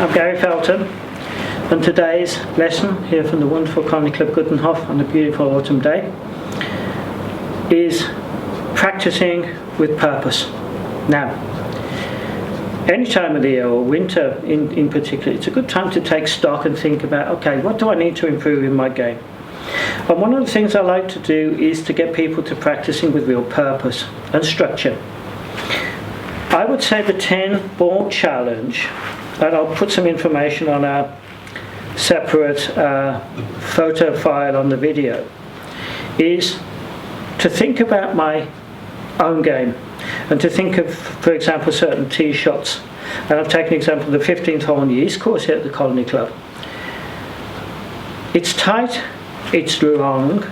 I'm Gary Felton, and today's lesson here from the wonderful Colony Club Guttenhof on a beautiful autumn day is practicing with purpose. Now, any time of the year, or winter in particular, it's a good time to take stock and think about, okay, what do I need to improve in my game? And one of the things I like to do is to get people to practicing with real purpose and structure. I would say the 10 ball challenge, and I'll put some information on a separate photo file on the video, is to think about my own game and to think of, for example, certain tee shots. And I've taken an example of the 15th hole on the East Course here at the Colony Club. It's tight, it's long,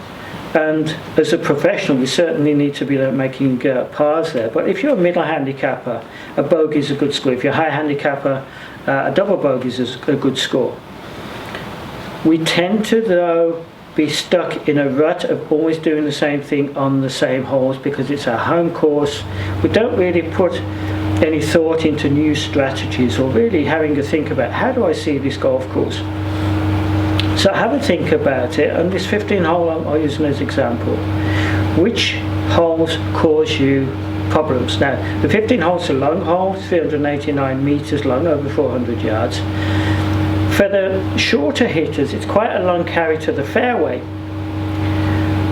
and as a professional we certainly need to be making pars there. But if you're a middle handicapper, a bogey is a good score. If you're a high handicapper, a double bogey is a good score. We tend to, though, be stuck in a rut of always doing the same thing on the same holes because it's our home course. We don't really put any thought into new strategies or really having to think about, how do I see this golf course? So have a think about it, and this 15 hole I'll use as an example. Which holes cause you problems? Now, the 15 holes are long holes, 389 metres long, over 400 yards. For the shorter hitters, it's quite a long carry to the fairway.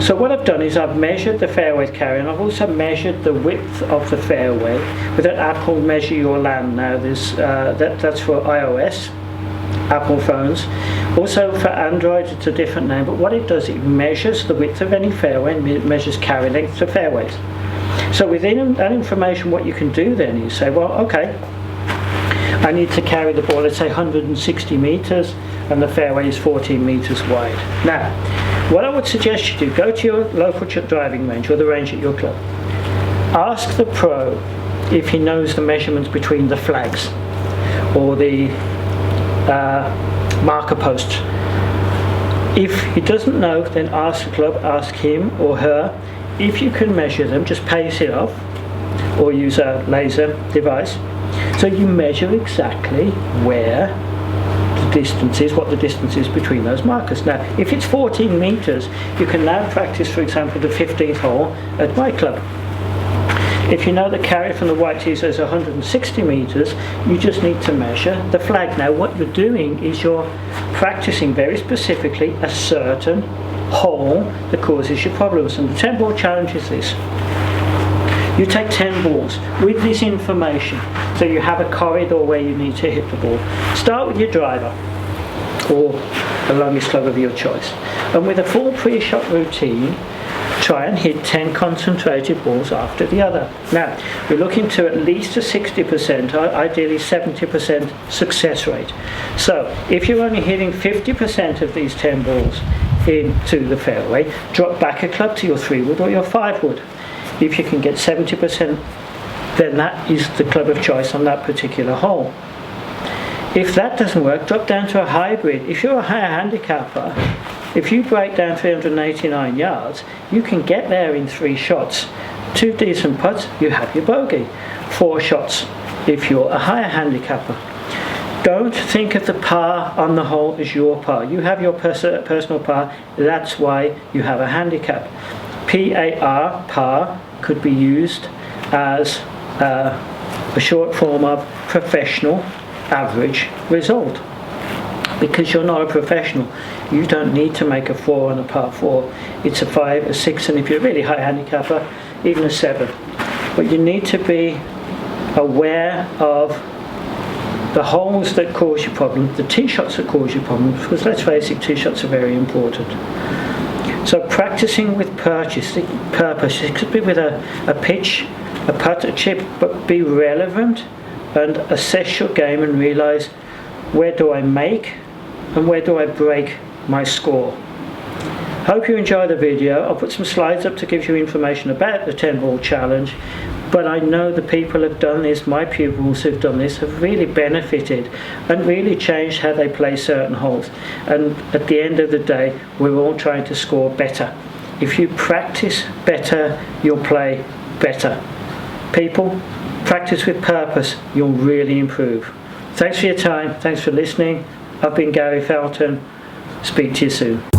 So what I've done is I've measured the fairway carry, and I've also measured the width of the fairway with an app called Measure Your Land. Now, there's, that's for iOS, Apple phones. Also for Android, it's a different name, but what it does, it measures the width of any fairway and it measures carry length to fairways. So within that information, what you can do then is say, well, okay, I need to carry the ball, let's say 160 metres, and the fairway is 14 metres wide. Now, what I would suggest you do, go to your local driving range or the range at your club. Ask the pro if he knows the measurements between the flags or the marker posts. If he doesn't know, then ask the club, ask him or her if you can measure them. Just pace it off or use a laser device. So you measure exactly where the distance is, what the distance is between those markers. Now, if it's 14 metres, you can now practice, for example, the 15th hole at my club. If you know the carry from the white tees is 160 metres, you just need to measure the flag. Now, what you're doing is you're practicing very specifically a certain hole that causes you problems. And the 10 ball challenge is this. You take 10 balls with this information, so you have a corridor where you need to hit the ball. Start with your driver or the longest club of your choice, and with a full pre-shot routine, try and hit 10 concentrated balls after the other. Now, we're looking to at least a 60%, ideally 70% success rate. So if you're only hitting 50% of these 10 balls into the fairway, drop back a club to your 3-wood or your 5-wood. If you can get 70%, then that is the club of choice on that particular hole. If that doesn't work, drop down to a hybrid. If you're a higher handicapper, if you break down 389 yards, you can get there in 3 shots. 2 decent putts, you have your bogey. 4 shots if you're a higher handicapper. Don't think of the par on the hole as your par. You have your personal par, that's why you have a handicap. PAR, par, could be used as a short form of professional average result. Because you're not a professional, you don't need to make a 4 on a par 4. It's a 5, a 6, and if you're a really high handicapper, even a 7. But you need to be aware of the holes that cause you problems, the tee shots that cause you problems, because let's face it, tee shots are very important. So practicing with purpose, it could be with a pitch, a putt, a chip, but be relevant and assess your game and realise, where do I make and where do I break my score? Hope you enjoy the video. I'll put some slides up to give you information about the 10 ball challenge, but I know the people have done this, my pupils who've done this have really benefited and really changed how they play certain holes. And at the end of the day, we're all trying to score better. If you practice better, you'll play better. People, practice with purpose, you'll really improve. Thanks for your time. Thanks for listening. I've been Gary Felton. Speak to you soon.